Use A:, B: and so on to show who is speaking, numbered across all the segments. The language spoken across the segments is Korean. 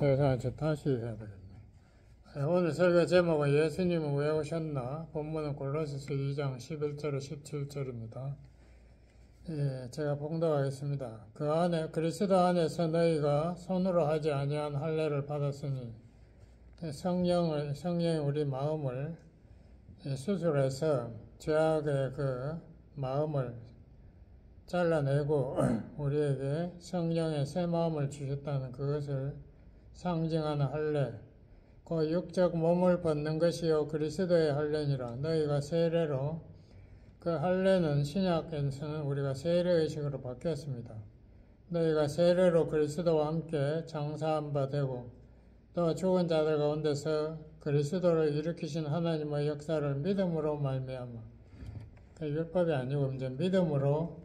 A: 세상에 다시 해야 되겠네. 오늘 설교 제목은 예수님은 왜 오셨나? 본문은 골로새서 2장 11절에 17절입니다. 제가 봉독하겠습니다. 그 안에 그리스도 안에서 너희가 손으로 하지 아니한 할례를 받았으니 성령이 우리 마음을 수술해서 죄악의 그 마음을 잘라내고 우리에게 성령의 새 마음을 주셨다는 그것을 상징하는 할례, 그 육적 몸을 벗는 것이요 그리스도의 할례니라. 너희가 세례로, 그 할례는 신약에서는 우리가 세례의식으로 바뀌었습니다. 너희가 세례로 그리스도와 함께 장사한 바 되고 또 죽은 자들 가운데서 그리스도를 일으키신 하나님의 역사를 믿음으로 말미암아, 그 율법이 아니고 이제 믿음으로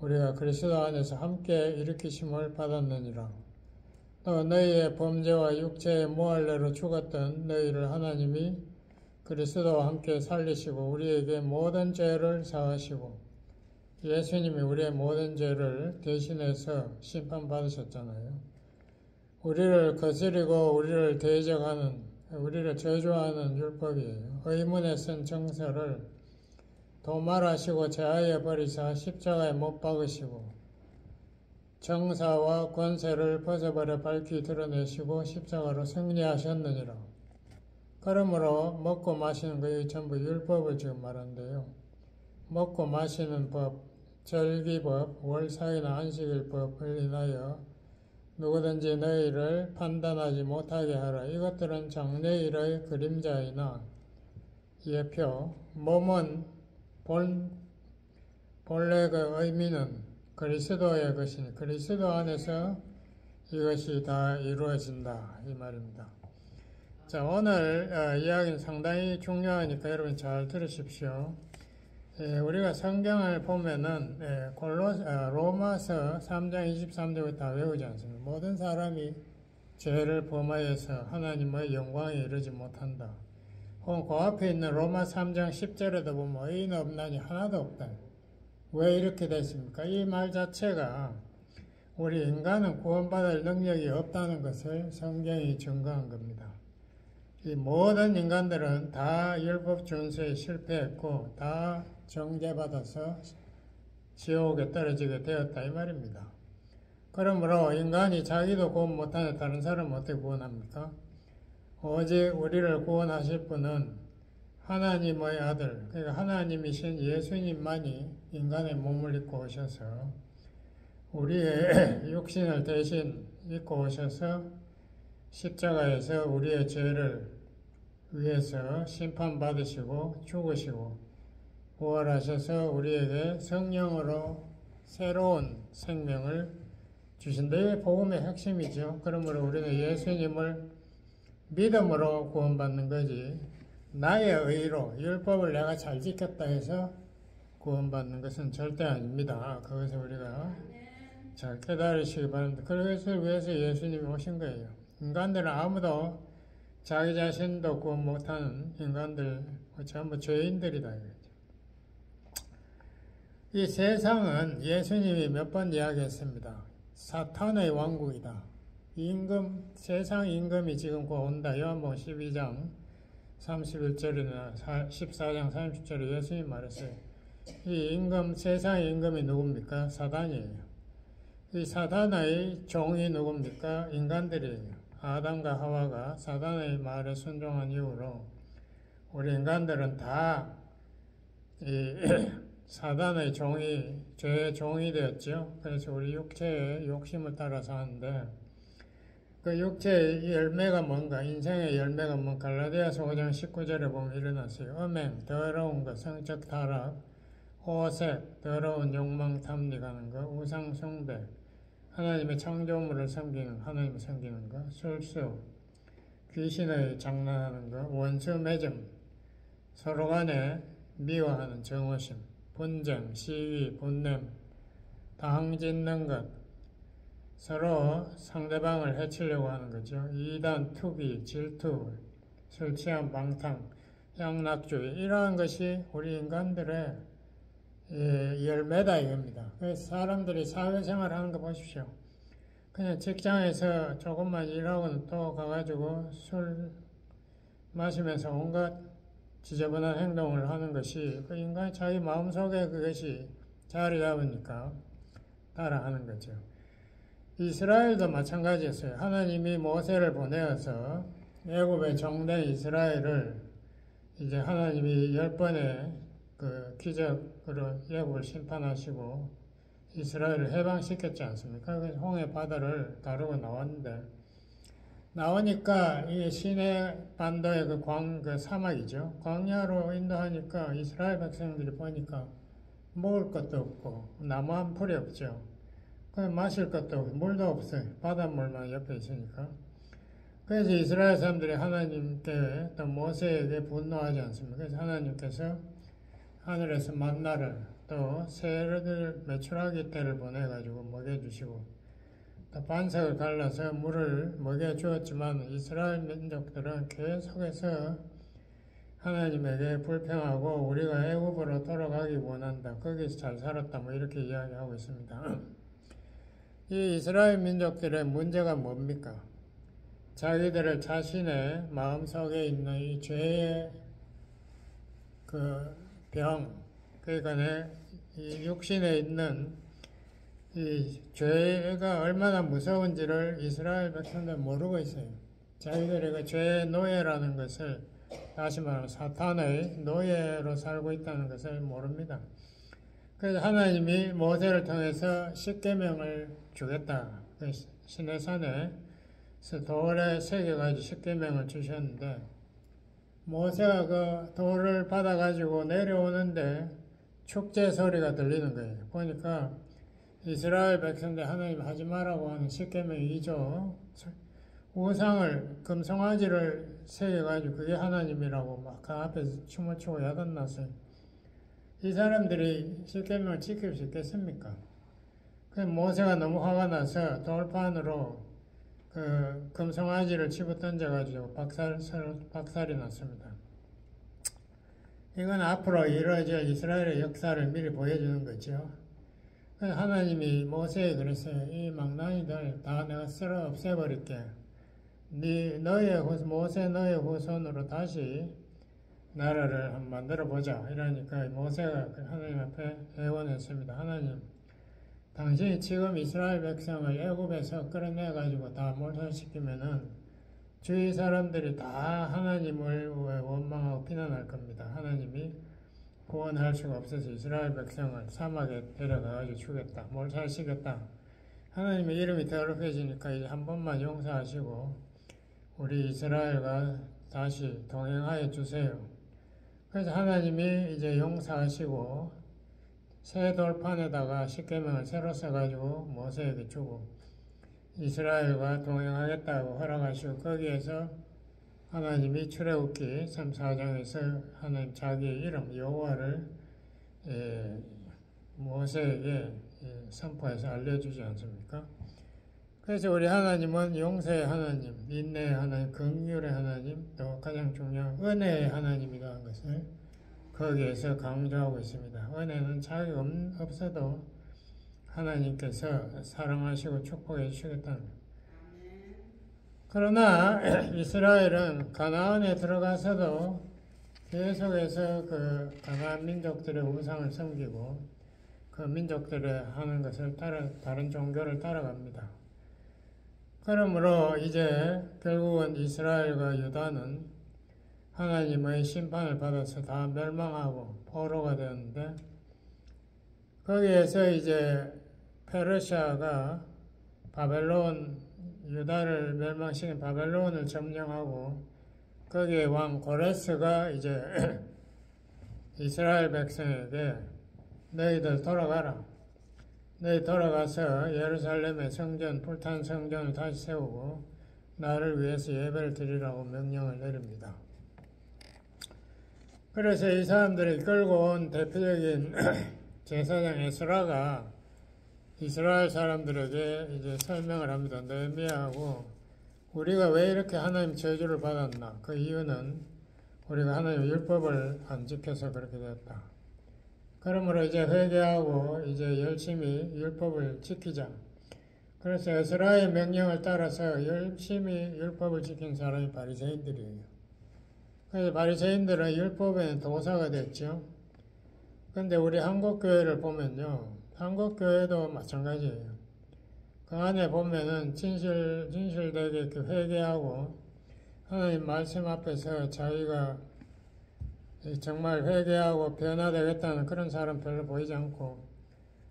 A: 우리가 그리스도 안에서 함께 일으키심을 받았느니라. 또 너희의 범죄와 육체의 모할례로 죽었던 너희를 하나님이 그리스도와 함께 살리시고 우리에게 모든 죄를 사하시고, 예수님이 우리의 모든 죄를 대신해서 심판받으셨잖아요. 우리를 거스리고 우리를 대적하는, 우리를 저주하는 율법이에요. 의문에 쓴 정서를 도말하시고 제하여 버리사 십자가에 못 박으시고 정사와 권세를 벗어버려 밝히 드러내시고 십자가로 승리하셨느니라. 그러므로 먹고 마시는 것이 전부 율법을 지금 말하는데요. 먹고 마시는 법, 절기법, 월사이나 안식일법을 인하여 누구든지 너희를 판단하지 못하게 하라. 이것들은 장래일의 그림자이나 예표, 몸은 본래 그 의미는 그리스도의 것이니 그리스도 안에서 이것이 다 이루어진다 이 말입니다. 자, 오늘 이야기는 상당히 중요하니까 여러분 잘 들으십시오. 우리가 성경을 보면은 로마서 3장 23절을 다 외우지 않습니다. 모든 사람이 죄를 범하여서 하나님의 영광에 이르지 못한다. 혹은 그 앞에 있는 로마 3장 10절에도 보면 의인 없나니 하나도 없다. 왜 이렇게 됐습니까? 이 말 자체가 우리 인간은 구원받을 능력이 없다는 것을 성경이 증거한 겁니다. 이 모든 인간들은 다 율법 준수에 실패했고 다 정죄받아서 지옥에 떨어지게 되었다 이 말입니다. 그러므로 인간이 자기도 구원 못하는 다른 사람은 어떻게 구원합니까? 오직 우리를 구원하실 분은 하나님의 아들, 그러니까 하나님이신 예수님만이 인간의 몸을 입고 오셔서 우리의 육신을 대신 입고 오셔서 십자가에서 우리의 죄를 위해서 심판받으시고 죽으시고 부활하셔서 우리에게 성령으로 새로운 생명을 주신다. 이게 복음의 핵심이죠. 그러므로 우리는 예수님을 믿음으로 구원받는 거지 나의 의로 율법을 내가 잘 지켰다 해서 구원받는 것은 절대 아닙니다. 그것을 우리가 잘 깨달으시기 바랍니다. 그것을 위해서 예수님이 오신 거예요. 인간들은 아무도 자기 자신도 구원 못하는 인간들 전부 죄인들이다. 이 세상은 예수님이 몇 번 이야기했습니다. 사탄의 왕국이다. 세상 임금이 지금 곧 온다. 요한복음 12장 31절이나 14장 30절에 예수님이 말했어요. 이 세상의 임금이 누굽니까? 사단이에요. 이 사단의 종이 누굽니까? 인간들이에요. 아담과 하와가 사단의 말에 순종한 이후로 우리 인간들은 다 사단의 종이, 죄의 종이 되었죠. 그래서 우리 육체의 욕심을 따라 사는데 그 육체의 열매가 뭔가, 인생의 열매가 뭔가, 갈라디아서 5장 19절에 보면 일어났어요. 음행, 더러운 것, 성적 타락, 호색, 더러운 욕망, 탐닉하는 것, 우상 숭배, 하나님의 창조물을 섬기는, 하나님을 섬기는 것, 술수, 귀신의 장난하는 것, 원수 맺음, 서로 간에 미워하는 정오심, 분쟁, 시위, 분냄, 당짓는 것, 서로 상대방을 해치려고 하는 거죠. 이단, 투기, 질투, 술 취한 방탕, 양락주의, 이러한 것이 우리 인간들의 열매다 이겁니다. 그래서 사람들이 사회생활 하는 거 보십시오. 그냥 직장에서 조금만 일하고는 또 가가지고 술 마시면서 온갖 지저분한 행동을 하는 것이 그 인간 자기 마음속에 그것이 자리 잡으니까 따라하는 거죠. 이스라엘도 마찬가지였어요. 하나님이 모세를 보내어서 애굽에 종된 이스라엘을 이제 하나님이 10번의 그 기적으로 애굽을 심판하시고 이스라엘을 해방시켰지 않습니까? 그래서 홍해 바다를 가르고 나왔는데 나오니까 이게 시내 반도의 그 사막이죠. 광야로 인도하니까 이스라엘 백성들이 보니까 먹을 것도 없고 나무 한 풀이 없죠. 마실 것도 없고 물도 없어요. 바닷물만 옆에 있으니까. 그래서 이스라엘 사람들이 하나님께 또 모세에게 분노하지 않습니까? 그래서 하나님께서 하늘에서 만나를 또 새를 메추라기 떼를 보내가지고 먹여주시고 또 반석을 갈라서 물을 먹여주었지만 이스라엘 민족들은 계속해서 하나님에게 불평하고 우리가 애굽으로 돌아가기 원한다. 거기서 잘 살았다. 뭐 이렇게 이야기하고 있습니다. 이 이스라엘 민족들의 문제가 뭡니까? 자기들을 자신의 마음속에 있는 이 죄의 그 병, 그러니까 이 육신에 있는 이 죄가 얼마나 무서운지를 이스라엘 백성들은 모르고 있어요. 자기들이 그 죄의 노예라는 것을, 다시 말하면 사탄의 노예로 살고 있다는 것을 모릅니다. 그래서 하나님이 모세를 통해서 십계명을 주겠다. 시내산에 돌에 새겨가지고 십계명을 주셨는데 모세가 그 돌을 받아가지고 내려오는데 축제 소리가 들리는 거예요. 보니까 이스라엘 백성들 하나님 하지 말라고 하는 십계명 2조 우상을 금송아지를 새겨가지고 그게 하나님이라고 막 그 앞에서 춤을 추고 야단났어요. 이 사람들이 십계명을 지킬 수 있겠습니까? 그 모세가 너무 화가 나서 돌판으로 그 금송아지를 집어 던져가지고 박살이 났습니다. 이건 앞으로 이루어질 이스라엘의 역사를 미리 보여주는 거죠. 하나님이 모세에 그랬어요. 이 망나니들 다 내가 쓸어 없애버릴게. 모세 너의 후손으로 다시 나라를 한번 만들어 보자. 이러니까 모세가 하나님 앞에 애원했습니다. 하나님, 당신이 지금 이스라엘 백성을 애굽에서 끌어내가지고 다 몰살시키면은 주위 사람들이 다 하나님을 원망하고 비난할 겁니다. 하나님이 구원할 수가 없어서 이스라엘 백성을 사막에 데려가가지고 죽였다. 몰살시켰다. 하나님의 이름이 더럽혀지니까 이제 한 번만 용서하시고 우리 이스라엘과 다시 동행하여 주세요. 그래서 하나님이 이제 용서하시고 새 돌판에다가 십계명을 새로 써가지고 모세에게 주고 이스라엘과 동행하겠다고 허락하시고 거기에서 하나님이 출애굽기 3, 4장에서 하나님 자기의 이름 여호와를 모세에게 선포해서 알려주지 않습니까? 그래서 우리 하나님은 용서의 하나님, 인내의 하나님, 긍휼의 하나님, 또 가장 중요한 은혜의 하나님이라는 것을 거기에서 강조하고 있습니다. 은혜는 자기가 없어도 하나님께서 사랑하시고 축복해 주시겠다는 것. 그러나 이스라엘은 가나안에 들어가서도 계속해서 그 가나안 민족들의 우상을 섬기고 그 민족들의 하는 것을 다른 종교를 따라갑니다. 그러므로 이제 결국은 이스라엘과 유다는 하나님의 심판을 받아서 다 멸망하고 포로가 되었는데 거기에서 이제 페르시아가 유다를 멸망시킨 바벨론을 점령하고 거기에 왕 고레스가 이제 이스라엘 백성에게 너희들 돌아가라. 너희 돌아가서 예루살렘의 성전, 불탄 성전을 다시 세우고 나를 위해서 예배를 드리라고 명령을 내립니다. 그래서 이 사람들이 끌고 온 대표적인 제사장 에스라가 이스라엘 사람들에게 이제 설명을 합니다. 느헤미야하고 우리가 왜 이렇게 하나님 저주를 받았나? 그 이유는 우리가 하나님의 율법을 안 지켜서 그렇게 되었다. 그러므로 이제 회개하고 이제 열심히 율법을 지키자. 그래서 에스라의 명령을 따라서 열심히 율법을 지킨 사람이 바리새인들이에요. 그래서 바리새인들은 율법에는 도사가 됐죠. 근데 우리 한국교회를 보면요, 한국교회도 마찬가지예요. 그 안에 보면은 진실되게 그 회개하고 하나님 말씀 앞에서 자기가 정말 회개하고 변화되겠다는 그런 사람 별로 보이지 않고,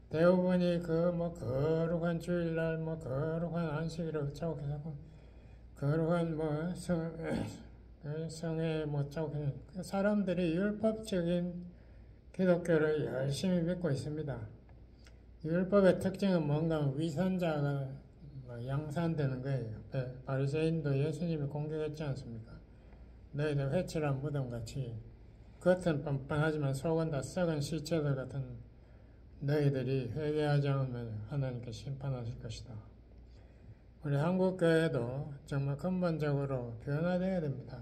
A: 대부분이 그 뭐 거룩한 주일날 뭐 거룩한 안식일을 자욱해서 거룩한 뭐 성에 뭐 자욱해 그 사람들이 율법적인 기독교를 열심히 믿고 있습니다. 율법의 특징은 뭔가 하면 위선자가 양산되는 거예요. 바리새인도 예수님이 공격했지 않습니까? 너희들 회칠한 무덤같이 겉은 뻔뻔하지만 속은 다 썩은 시체들 같은 너희들이 회개하지 않으면 하나님께 심판하실 것이다. 우리 한국교회도 정말 근본적으로 변화되어야 됩니다.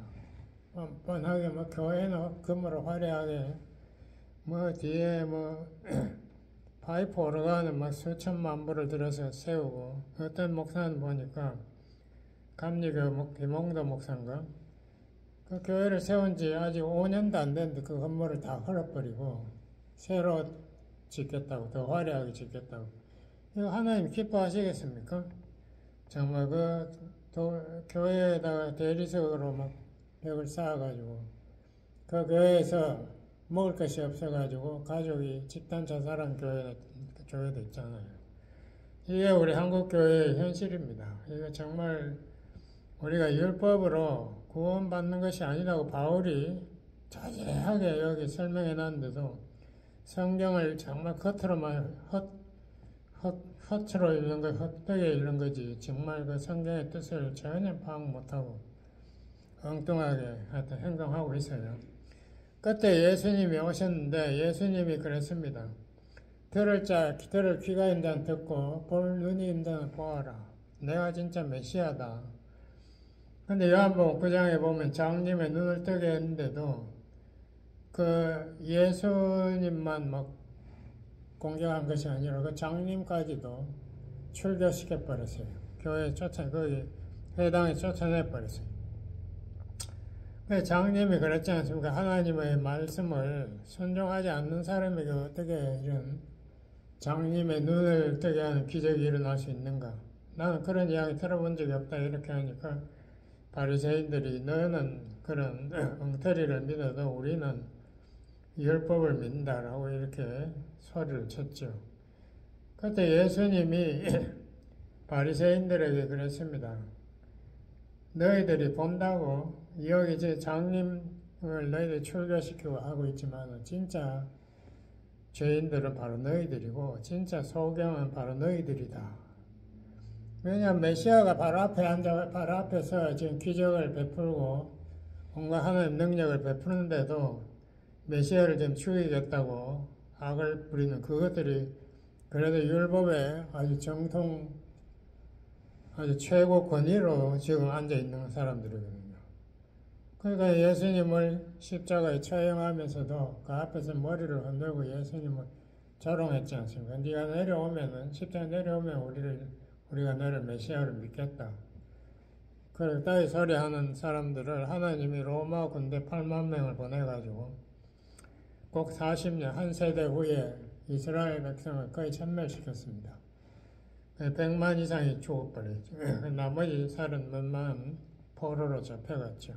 A: 뻔뻔하게 뭐 교회는 금으로 화려하게 뭐 뒤에 뭐 파이프 오르간을 막 수천만 불을 들여서 세우고, 어떤 목사는 보니까 감리교 김홍도 목사인가 그 교회를 세운 지 아직 5년도 안 됐는데 그 건물을 다 헐어버리고 새로 짓겠다고, 더 화려하게 짓겠다고. 이거 하나님 기뻐하시겠습니까? 정말 교회에다가 대리석으로 막 벽을 쌓아가지고 그 교회에서 먹을 것이 없어가지고 가족이 집단 자살한 교회도 있잖아요. 이게 우리 한국교회의 현실입니다. 이거 정말 우리가 율법으로 구원받는 것이 아니라고 바울이 자세하게 여기 설명해 놨는데도 성경을 정말 겉으로만 헛으로 읽는 거, 헛되게 읽는 거지 정말 그 성경의 뜻을 전혀 파악 못하고 엉뚱하게 하여튼 행동하고 있어요. 그때 예수님이 오셨는데 예수님이 그랬습니다. 들을 귀가 있는 자는 듣고 볼 눈이 있는 자는 보아라. 내가 진짜 메시아다. 근데 요한복음 9장에 보면 장님의 눈을 뜨게 했는데도 그 예수님만 막 공격한 것이 아니라 그 장님까지도 출교시켜 버렸어요. 교회에 거기 회당에 쫓아내 버렸어요. 장님이 그랬지 않습니까? 하나님의 말씀을 순종하지 않는 사람에게 어떻게 이런 장님의 눈을 뜨게 하는 기적이 일어날 수 있는가? 나는 그런 이야기 들어본 적이 없다 이렇게 하니까 바리새인들이 너는 그런 엉터리를 믿어도 우리는 율법을 믿는다라고 이렇게 소리를 쳤죠. 그때 예수님이 바리새인들에게 그랬습니다. 너희들이 본다고 여기 이제 장님을 너희들이 출교시키고 하고 있지만 진짜 죄인들은 바로 너희들이고 진짜 소경은 바로 너희들이다. 왜냐하면 메시아가 바로 앞에서 지금 기적을 베풀고 온갖 하나님 능력을 베푸는데도 메시아를 지금 죽이겠다고 악을 부리는 그것들이 그래도 율법에 아주 정통 아주 최고 권위로 지금 앉아있는 사람들이거든요. 그러니까 예수님을 십자가에 처형하면서도 그 앞에서 머리를 흔들고 예수님을 조롱했지 않습니까? 네가 내려오면은, 십자가에 내려오면 우리가 너를 메시아를 믿겠다. 그리고 따위 소리하는 사람들을 하나님이 로마 군대 8만 명을 보내가지고 꼭 40년, 한 세대 후에 이스라엘 백성을 거의 천멸시켰습니다. 100만 이상이 죽어버렸죠. 나머지 30몇만 포로로 잡혀갔죠.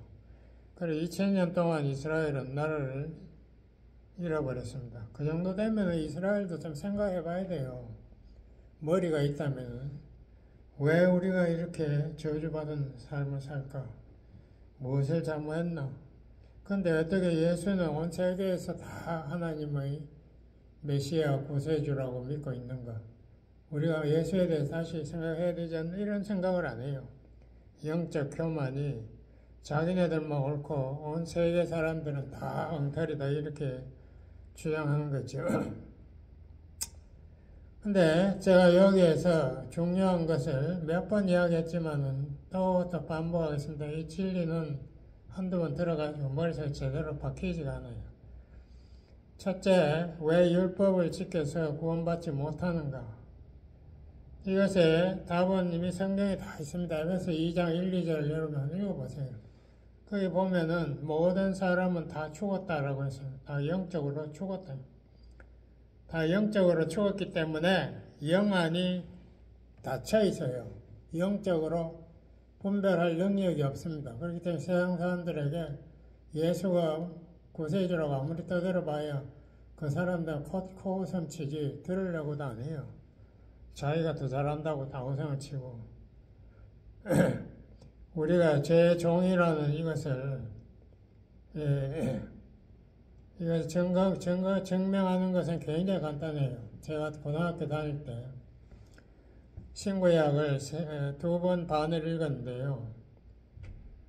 A: 그리고 2000년 동안 이스라엘은 나라를 잃어버렸습니다. 그 정도 되면 이스라엘도 좀 생각해 봐야 돼요. 머리가 있다면 왜 우리가 이렇게 저주받은 삶을 살까? 무엇을 잘못했나? 근데 어떻게 예수는 온 세계에서 다 하나님의 메시아 구세주라고 믿고 있는가? 우리가 예수에 대해서 다시 생각해야 되지 않나? 이런 생각을 안 해요. 영적 교만이 자기네들만 옳고 온 세계 사람들은 다 엉터리다 이렇게 주장하는 거죠. 근데 제가 여기에서 중요한 것을 몇 번 이야기했지만은 또 반복하겠습니다. 이 진리는 한두 번 들어가지고 머릿속에 제대로 박히지가 않아요. 첫째, 왜 율법을 지켜서 구원받지 못하는가? 이것의 답은 이미 성경에 다 있습니다. 에베소 2장 1, 2절 여러분 읽어보세요. 거기 보면은 모든 사람은 다 죽었다라고 했어요. 다 영적으로 죽었다. 다 영적으로 죽었기 때문에 영안이 닫혀 있어요. 영적으로 분별할 능력이 없습니다. 그렇기 때문에 세상 사람들에게 예수가 구세주라고 아무리 떠들어봐야 그 사람들은 코웃음 치지 들으려고도 안 해요. 자기가 더 잘한다고 다 웃음을 치고 우리가 제 종이라는 이것을 이것을 증명하는 것은 굉장히 간단해요. 제가 고등학교 다닐 때 신구약을 2번 반을 읽었는데요.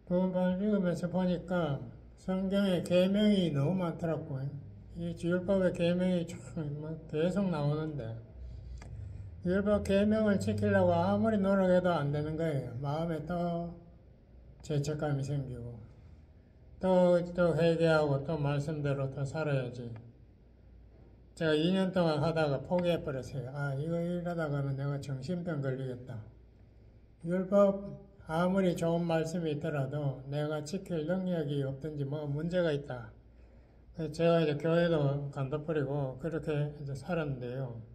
A: 2번 반을 읽으면서 보니까 성경에 계명이 너무 많더라고요. 이 율법의 계명이 계속 나오는데 율법 계명을 지키려고 아무리 노력해도 안 되는 거예요. 마음에 또 죄책감이 생기고 또 회개하고 또 말씀대로 또 살아야지. 제가 2년 동안 하다가 포기해버렸어요. 이거 이러다가는 내가 정신병 걸리겠다. 율법 아무리 좋은 말씀이 있더라도 내가 지킬 능력이 없든지 뭐 문제가 있다. 제가 이제 교회도 간다버리고 그렇게 이제 살았는데요.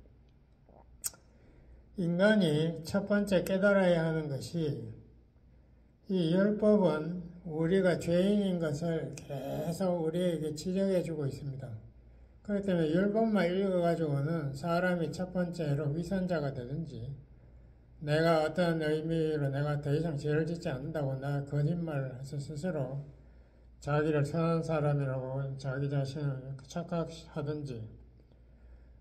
A: 인간이 첫 번째 깨달아야 하는 것이 이 율법은 우리가 죄인인 것을 계속 우리에게 지적해주고 있습니다. 그렇기 때문에 율법만 읽어가지고는 사람이 첫 번째로 위선자가 되든지 내가 어떤 의미로 내가 더 이상 죄를 짓지 않는다고 나 거짓말을 해서 스스로 자기를 선한 사람이라고 자기 자신을 착각하든지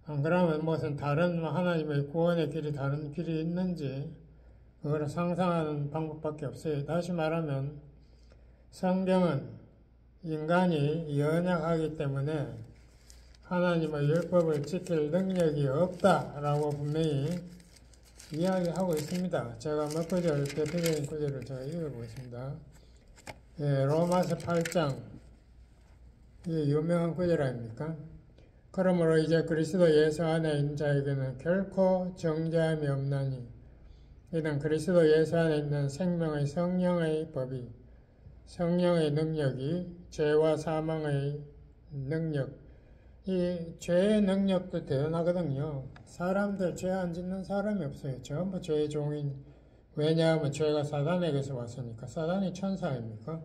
A: 안 그러면 무슨 다른 하나님의 구원의 길이 다른 길이 있는지 그걸 상상하는 방법밖에 없어요. 다시 말하면 성경은 인간이 연약하기 때문에 하나님의 율법을 지킬 능력이 없다라고 분명히 이야기하고 있습니다. 제가 몇 구절, 대표적인 구절을 제가 읽어보겠습니다. 로마서 8장, 이게 유명한 구절 아닙니까? 그러므로 이제 그리스도 예수 안에 있는 자에게는 결코 정죄함이 없나니 이는 그리스도 예수 안에 있는 생명의 성령의 법이 성령의 능력이 죄와 사망의 능력 이 죄의 능력도 대단하거든요. 사람들 죄 안 짓는 사람이 없어요. 전부 죄의 종인. 왜냐하면 죄가 사단에게서 왔으니까. 사단이 천사입니까?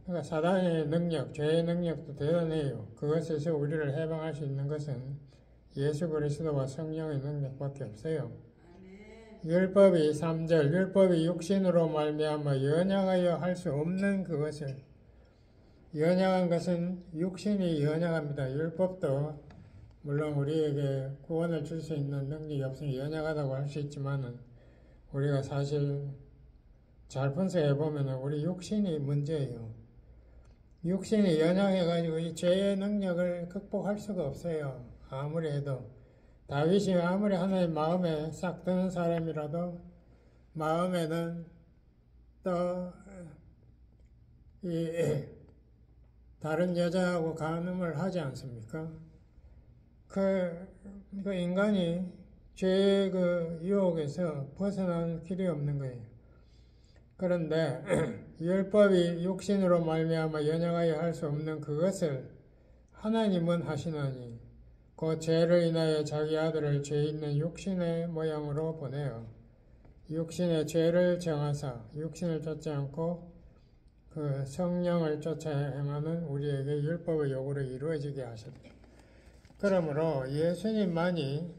A: 그러니까 사단의 능력, 죄의 능력도 대단해요. 그것에서 우리를 해방할 수 있는 것은 예수 그리스도와 성령의 능력밖에 없어요. 율법이 3절, 율법이 육신으로 말미암아 연약하여 할 수 없는 그것을 연약한 것은 육신이 연약합니다. 율법도 물론 우리에게 구원을 줄 수 있는 능력이 없으니 연약하다고 할 수 있지만은 우리가 사실 잘 분석해 보면 우리 육신이 문제예요. 육신이 연약해가지고 이 죄의 능력을 극복할 수가 없어요. 아무리 해도 다윗이 아무리 하나님 마음에 싹 드는 사람이라도 마음에는 또 다른 여자하고 간음을 하지 않습니까? 그 인간이 죄의 그 유혹에서 벗어나는 길이 없는 거예요. 그런데 율법이 육신으로 말미암아 연약하여 할 수 없는 그것을 하나님은 하시나니 그 죄를 인하여 자기 아들을 죄 있는 육신의 모양으로 보내어 육신의 죄를 정하사 육신을 쫓지 않고 그 성령을 쫓아 행하는 우리에게 율법의 요구를 이루어지게 하셨다. 그러므로 예수님만이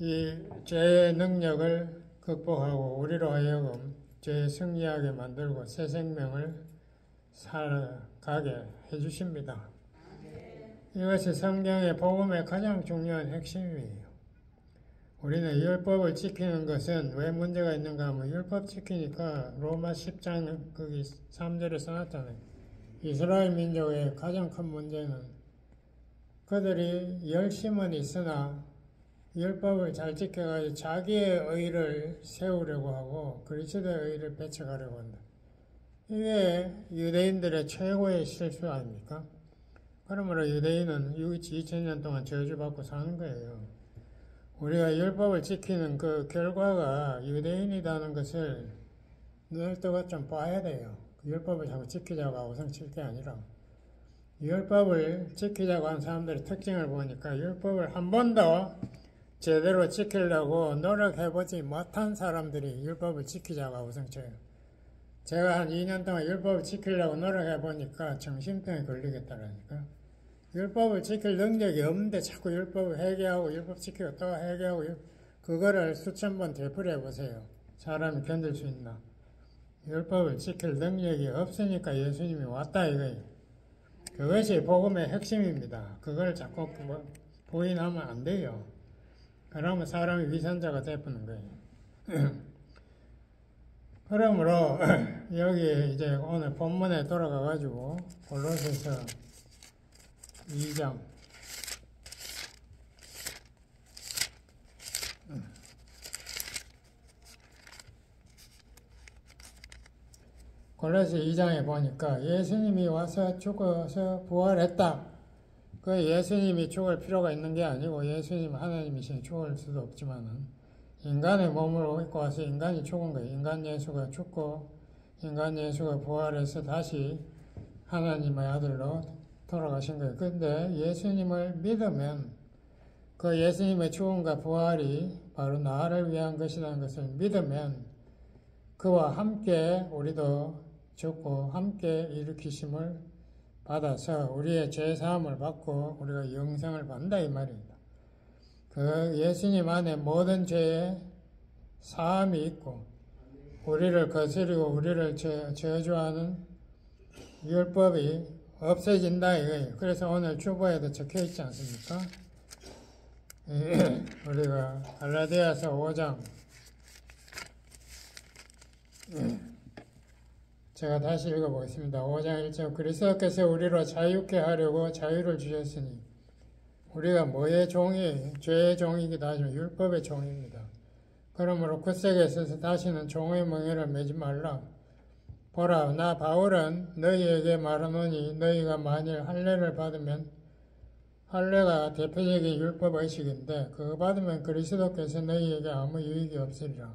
A: 이 죄의 능력을 극복하고 우리로 하여금 죄에 승리하게 만들고 새 생명을 살아가게 해주십니다. 이것이 성경의 복음의 가장 중요한 핵심이에요. 우리는 율법을 지키는 것은 왜 문제가 있는가 하면 율법 지키니까 로마 10장 거기 3절에 써놨잖아요. 이스라엘 민족의 가장 큰 문제는 그들이 열심은 있으나 율법을 잘 지켜가지고 자기의 의를 세우려고 하고 그리스도의 의를 배척하려고 한다. 이게 유대인들의 최고의 실수 아닙니까? 그러므로 유대인은 2000년 동안 저주받고 사는 거예요. 우리가 율법을 지키는 그 결과가 유대인이라는 것을 눈을 좀 봐야 돼요. 율법을 자꾸 지키자고 하고선 칠 게 아니라 율법을 지키자고 하는 사람들의 특징을 보니까 율법을 한 번도 제대로 지키려고 노력해보지 못한 사람들이 율법을 지키자고 하고선 쳐요. 제가 한 2년 동안 율법을 지키려고 노력해보니까 정신병에 걸리겠다라니까. 율법을 지킬 능력이 없는데 자꾸 율법을 회개하고 율법 지키고 또 회개하고 그거를 수천 번 되풀이해보세요. 사람이 견딜 수 있나. 율법을 지킬 능력이 없으니까 예수님이 왔다 이거예요. 그것이 복음의 핵심입니다. 그걸 자꾸 부인하면 안 돼요. 그러면 사람이 위선자가 되는 거예요. 그러므로 여기 이제 오늘 본문에 돌아가가지고 골로새서 2장 골로새 2장에 보니까 예수님이 와서 죽어서 부활했다. 그 예수님이 죽을 필요가 있는 게 아니고 예수님 하나님이시니 죽을 수도 없지만은 인간의 몸으로 입고 와서 인간이 죽은 거예요. 인간 예수가 죽고 인간 예수가 부활해서 다시 하나님의 아들로 돌아가신 거예요. 근데 예수님을 믿으면 그 예수님의 죽음과 부활이 바로 나를 위한 것이라는 것을 믿으면 그와 함께 우리도 죽고 함께 일으키심을 받아서 우리의 죄사함을 받고 우리가 영생을 받는다 이 말입니다. 그 예수님 안에 모든 죄의 사함이 있고 우리를 거스리고 우리를 저주하는 율법이 없어진다 이거예요. 그래서 오늘 주보에도 적혀 있지 않습니까? 우리가 갈라디아서 5장 제가 다시 읽어보겠습니다. 5장 1절 그리스도께서 우리로 자유케 하려고 자유를 주셨으니 우리가 뭐의 종이에요? 죄의 종이기도 하지만 율법의 종입니다. 그러므로 굳세게 서서 다시는 종의 멍에를 매지 말라. 보라 나 바울은 너희에게 말하노니 너희가 만일 할례를 받으면 할례가 대표적인 율법 의식인데 그거 받으면 그리스도께서 너희에게 아무 유익이 없으리라.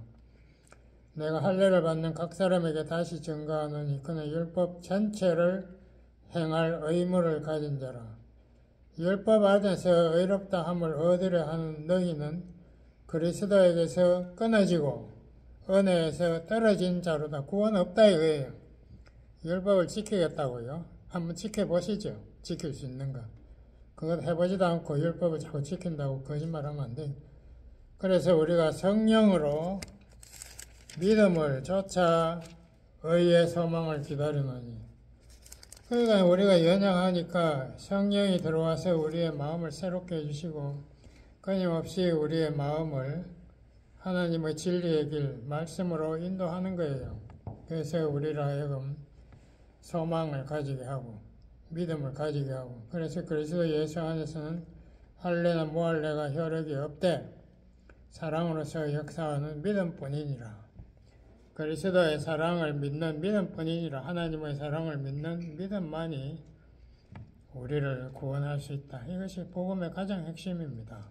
A: 내가 할례를 받는 각 사람에게 다시 증거하노니 그는 율법 전체를 행할 의무를 가진 자라. 율법 안에서 의롭다 함을 얻으려 하는 너희는 그리스도에게서 끊어지고 은혜에서 떨어진 자로다. 구원 없다 이거예요. 율법을 지키겠다고요. 한번 지켜보시죠. 지킬 수 있는가. 그것 해보지도 않고 율법을 자꾸 지킨다고 거짓말하면 안 돼요. 그래서 우리가 성령으로 믿음을 쫓아 의의 소망을 기다리노니 그러니까 우리가 연약하니까 성령이 들어와서 우리의 마음을 새롭게 해주시고 끊임없이 우리의 마음을 하나님의 진리의 길, 말씀으로 인도하는 거예요. 그래서 우리를 하여금 소망을 가지게 하고 믿음을 가지게 하고 그래서 그리스도 예수 안에서는 할례나 무할례가 효력이 없되 사랑으로서 역사하는 믿음뿐이니라. 그리스도의 사랑을 믿는 믿음뿐이니라. 하나님의 사랑을 믿는 믿음만이 우리를 구원할 수 있다. 이것이 복음의 가장 핵심입니다.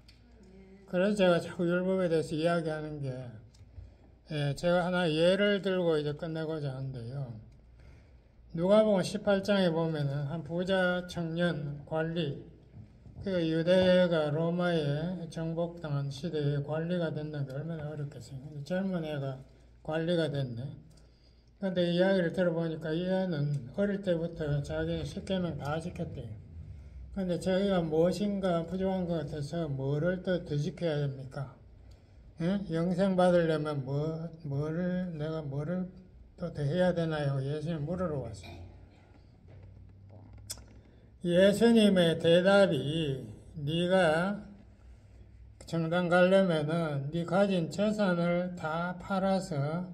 A: 그래서 제가 자꾸 율법에 대해서 이야기하는 게 제가 하나 예를 들고 이제 끝내고자 하는데요. 누가복음 18장에 보면은 한 부자 청년 관리 그 유대가 로마에 정복당한 시대에 관리가 된다는 게 얼마나 어렵겠어요. 젊은 애가 관리가 됐네. 근데 이야기를 들어보니까 이 애는 어릴 때부터 자기는 십계명 다 지켰대요. 근데 저희가 무엇인가 부족한 것 같아서 뭐를 또 더 지켜야 됩니까? 영생 받으려면 내가 뭐를 또 더 해야 되나요? 예수님 물으러 왔어요. 예수님의 대답이 네가 정당 가려면은 네 가진 재산을 다 팔아서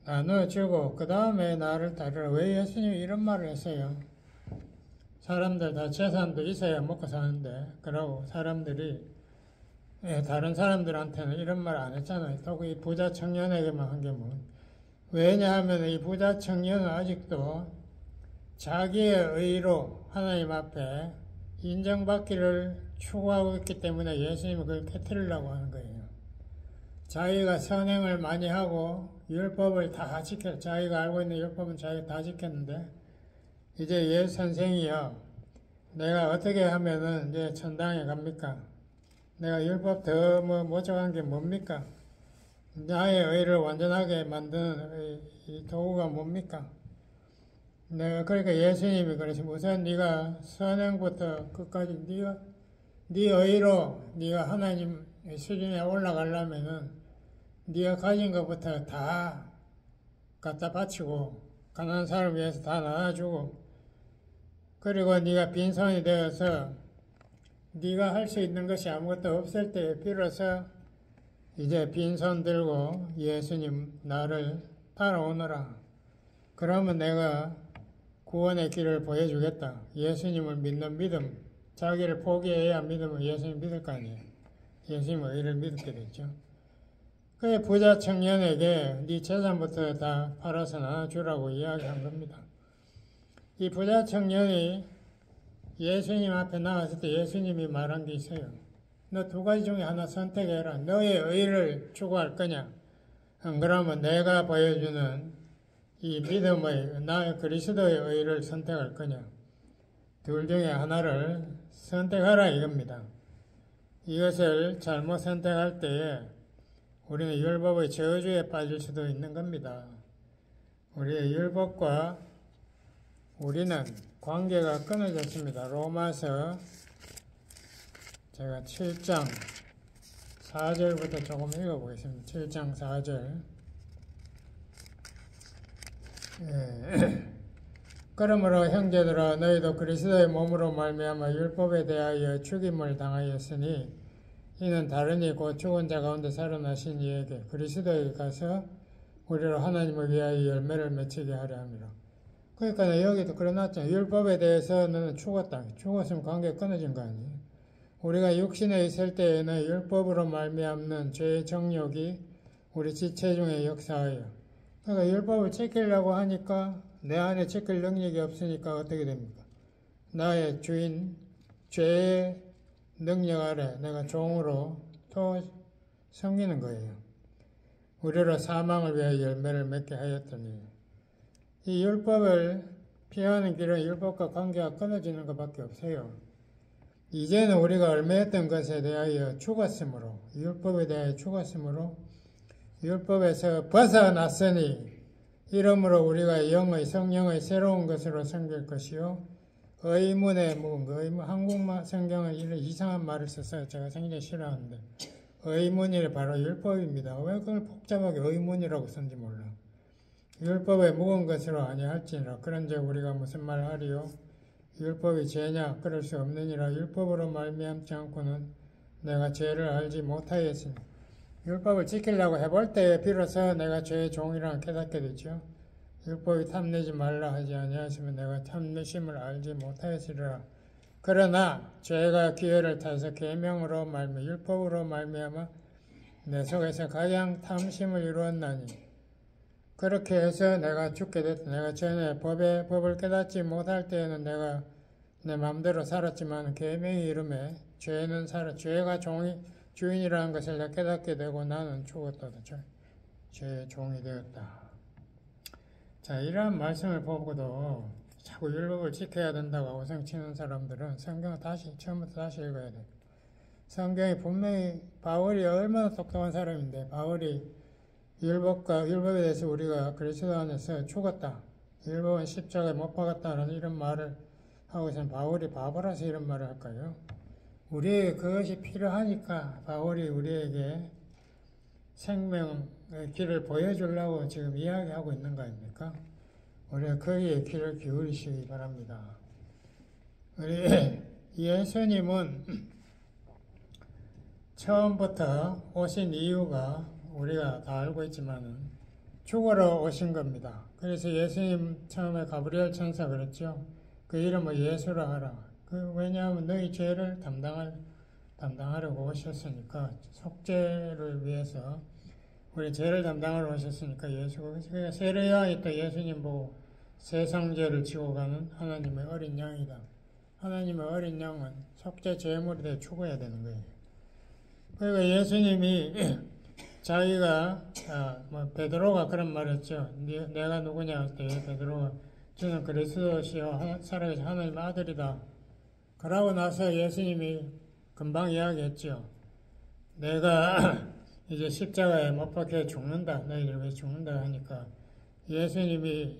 A: 나눠주고 그 다음에 나를 따르라. 왜 예수님이 이런 말을 했어요? 사람들 다 재산도 있어야 먹고 사는데 그러고 사람들이 다른 사람들한테는 이런 말 안 했잖아요. 또 이 부자 청년에게만 한 게 뭐. 왜냐하면 이 부자 청년은 아직도 자기의 의로 하나님 앞에 인정받기를 추구하고 있기 때문에 예수님은 그걸 깨뜨리려고 하는 거예요. 자기가 선행을 많이 하고 율법을 다 자기가 알고 있는 율법은 자기가 다 지켰는데 이제 예수 선생이요, 내가 어떻게 하면은 이제 천당에 갑니까? 내가 율법 더 모자란 게 뭡니까? 나의 의를 완전하게 만드는 이 도구가 뭡니까? 내가 그러니까 예수님이 그러시 우선 네가 선행부터 끝까지 네 의로 네가 하나님 수준에 올라가려면은 네가 가진 것부터 다 갖다 바치고 가난한 사람을 위해서 다 나눠주고 그리고 네가 빈손이 되어서 네가 할 수 있는 것이 아무것도 없을 때에 비로소 이제 빈손 들고 예수님 나를 따라오너라. 그러면 내가 구원의 길을 보여주겠다. 예수님을 믿는 믿음, 자기를 포기해야 믿으면 예수님 믿을 거 아니에요. 예수님의 의를 믿게 되죠. 그 부자 청년에게 네 재산부터 다 팔아서 나눠주라고 이야기한 겁니다. 이 부자 청년이 예수님 앞에 나왔을 때 예수님이 말한 게 있어요. 너 두 가지 중에 하나 선택해라. 너의 의를 추구할 거냐? 안 그러면 내가 보여주는 이 믿음의 나의 그리스도의 의를 선택할 거냐? 둘 중에 하나를 선택하라 이겁니다. 이것을 잘못 선택할 때에 우리는 율법의 저주에 빠질 수도 있는 겁니다. 우리의 율법과 우리는 관계가 끊어졌습니다. 로마서 제가 7장 4절부터 조금 읽어보겠습니다. 7장 4절. 그러므로 형제들아 너희도 그리스도의 몸으로 말미암아 율법에 대하여 죽임을 당하였으니 이는 다르니 곧 죽은 자 가운데 살아나신 이에게 그리스도에 가서 우리로 하나님을 위하여 열매를 맺히게 하려 함이라. 그러니까 여기도 그래놨잖아요. 율법에 대해서 너는 죽었다. 죽었으면 관계가 끊어진 거 아니에요. 우리가 육신에 있을 때에는 율법으로 말미암는 죄의 정욕이 우리 지체 중에 역사하여. 그러니까 율법을 지키려고 하니까 내 안에 지킬 능력이 없으니까 어떻게 됩니까? 나의 주인, 죄의 능력 아래 내가 종으로 또 섬기는 거예요. 우리로 사망을 위하여 열매를 맺게 하였더니 이 율법을 피하는 길은 율법과 관계가 끊어지는 것밖에 없어요. 이제는 우리가 얽매였던 것에 대하여 죽었으므로 율법에 대하여 죽었으므로 율법에서 벗어났으니 이러므로 우리가 영의 성령의 새로운 것으로 섬길 것이요 의문에 묵은 거 한국말 성경은 이런 이상한 말을 써서 제가 굉장히 싫어하는데 의문이 바로 율법입니다. 왜 그걸 복잡하게 의문이라고 쓴지 몰라. 율법에 묵은 것으로 아니할지니라. 그런즉 우리가 무슨 말을 하리요? 율법이 죄냐? 그럴 수 없느니라. 율법으로 말미암지 않고는 내가 죄를 알지 못하였으니 율법을 지키려고 해볼 때에 비로소 내가 죄의 종이라는 깨닫게 되죠. 율법이 탐내지 말라 하지 아니하시면 내가 탐내심을 알지 못하였으리라. 그러나 죄가 기회를 타서 계명으로 율법으로 말미암아 내 속에서 가장 탐심을 이루었나니 그렇게 해서 내가 죽게 됐다. 내가 전에 법을 깨닫지 못할 때에는 내가 내 마음대로 살았지만 계명이 이름에 죄가 주인이라는 것을 내가 깨닫게 되고 나는 죽었다. 죄의 종이 되었다. 자, 이러한 말씀을 보고도 자꾸 율법을 지켜야 된다고 오성치는 사람들은 성경을 처음부터 다시 읽어야 돼. 성경이 분명히 바울이 얼마나 똑똑한 사람인데 바울이 율법에 대해서 우리가 그리스도 안에서 죽었다. 율법은 십자가에 못 박았다는 이런 말을 하고 있으면 바울이 바보라서 이런 말을 할까요? 우리에게 그것이 필요하니까 바울이 우리에게 생명의 길을 보여주려고 지금 이야기하고 있는 거 아닙니까? 우리가 거기에 귀를 기울이시기 바랍니다. 우리 예수님은 처음부터 오신 이유가 우리가 다 알고 있지만은 죽으러 오신 겁니다. 그래서 예수님 처음에 가브리엘 천사 그랬죠. 그 이름을 예수라 하라. 왜냐하면 너희 죄를 담당하려고 오셨으니까 속죄를 위해서 우리 죄를 담당하러 오셨으니까 예수가 그러니까 세례요한이 또 예수님 보고 세상 죄를 지고 가는 하나님의 어린 양이다. 하나님의 어린 양은 속죄 제물이 되어 죽어야 되는 거예요. 그러니까 예수님이 자기가 베드로가 그런 말했죠. 내가 누구냐 할 때 베드로가 저는 그리스도시요 살아계신 하나님의 아들이다. 그러고 나서 예수님이 금방 이야기했죠. 내가 이제 십자가에 못 박혀 죽는다. 너희들 왜 죽는다 하니까 예수님이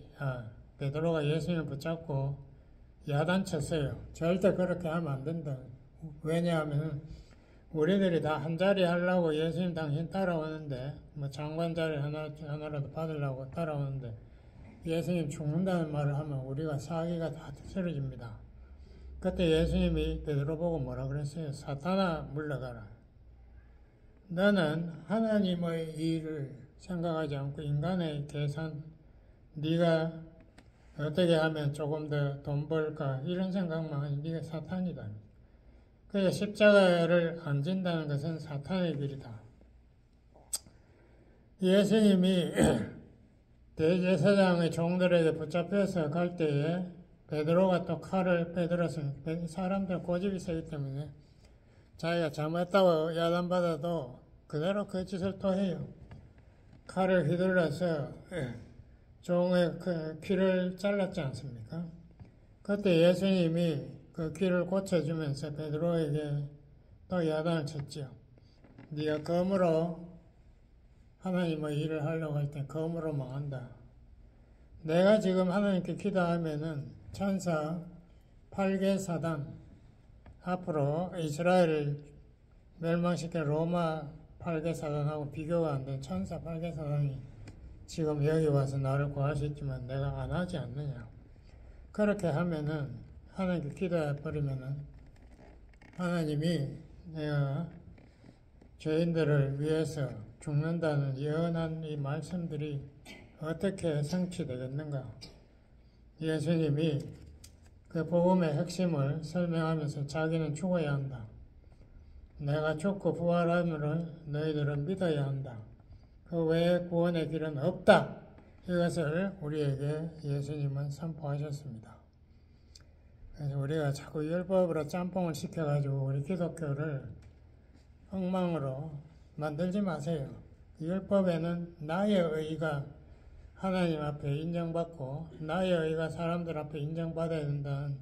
A: 베드로가 예수님을 붙잡고 야단쳤어요. 절대 그렇게 하면 안 된다. 왜냐하면 우리들이 다 한 자리 하려고 예수님 당신 따라오는데 뭐 장관 자리 하나라도 받으려고 따라오는데 예수님 죽는다는 말을 하면 우리가 사기가 다 쓰러집니다. 그때 예수님이 베드로 보고 뭐라 그랬어요? 사탄아 물러가라. 너는 하나님의 일을 생각하지 않고 인간의 계산, 네가 어떻게 하면 조금 더 돈 벌까 이런 생각만 하니 네가 사탄이다. 그래서 십자가를 안 진다는 것은 사탄의 길이다. 예수님이 대제사장의 종들에게 붙잡혀서 갈 때에 베드로가 또 칼을 빼들었으면 사람들 고집이 세기 때문에 자기가 잘못했다고 야단받아도 그대로 그 짓을 또 해요. 칼을 휘둘러서 종의 그 귀를 잘랐지 않습니까? 그때 예수님이 그 귀를 고쳐주면서 베드로에게 또 야단을 쳤죠. 네가 검으로 하나님의 일을 하려고 할 때 검으로 망한다. 내가 지금 하나님께 기도하면은 천사 8개 사단 앞으로 이스라엘을 멸망시킨 로마 8개 사단하고 비교가 안 된 천사 8개 사단이 지금 여기 와서 나를 구할 수 있지만 내가 안 하지 않느냐. 그렇게 하면은 하나님께 기도해 버리면은 하나님이 내가 죄인들을 위해서 죽는다는 예언한 이 말씀들이 어떻게 성취되겠는가. 예수님이 그 복음의 핵심을 설명하면서 자기는 죽어야 한다. 내가 죽고 부활함으로 너희들은 믿어야 한다. 그 외에 구원의 길은 없다. 이것을 우리에게 예수님은 선포하셨습니다. 그래서 우리가 자꾸 율법으로 짬뽕을 시켜가지고 우리 기독교를 엉망으로 만들지 마세요. 율법에는 나의 의가 하나님 앞에 인정받고 나의 의가 사람들 앞에 인정받아야 된다는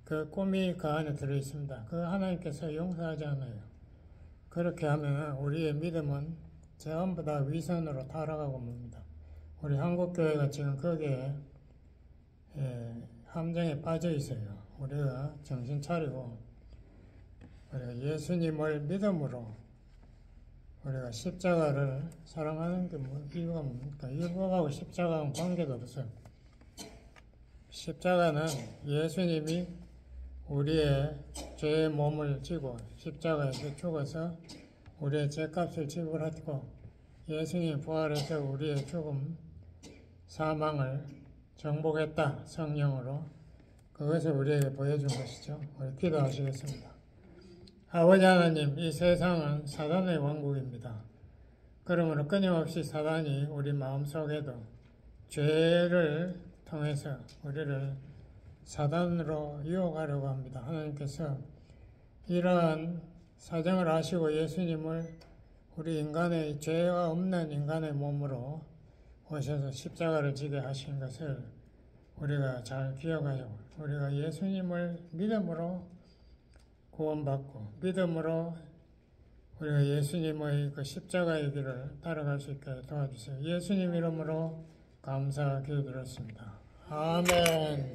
A: 그 꿈이 그 안에 들어있습니다. 그 하나님께서 용서하지 않아요. 그렇게 하면 우리의 믿음은 전부 다 위선으로 타락하고 맙니다. 우리 한국교회가 지금 거기에 함정에 빠져 있어요. 우리가 정신 차리고 우리가 예수님을 믿음으로 우리가 십자가를 사랑하는 게 이유가 뭡니까? 율법하고 십자가는 관계도 없어요. 십자가는 예수님이 우리의 죄의 몸을 지고 십자가에서 죽어서 우리의 죄값을 지불하고 예수님이 부활해서 우리의 죽음, 사망을 정복했다. 성령으로. 그것을 우리에게 보여준 것이죠. 우리 기도하시겠습니다. 아버지 하나님, 이 세상은 사단의 왕국입니다. 그러므로 끊임없이 사단이 우리 마음속에도 죄를 통해서 우리를 사단으로 유혹하려고 합니다. 하나님께서 이러한 사정을 아시고 예수님을 우리 인간의 죄가 없는 인간의 몸으로 오셔서 십자가를 지게 하신 것을 우리가 잘 기억하고 우리가 예수님을 믿음으로 구원받고 믿음으로 우리가 예수님의 그 십자가의 길을 따라갈 수 있게 도와주세요. 예수님 이름으로 감사 기도드렸습니다. 아멘.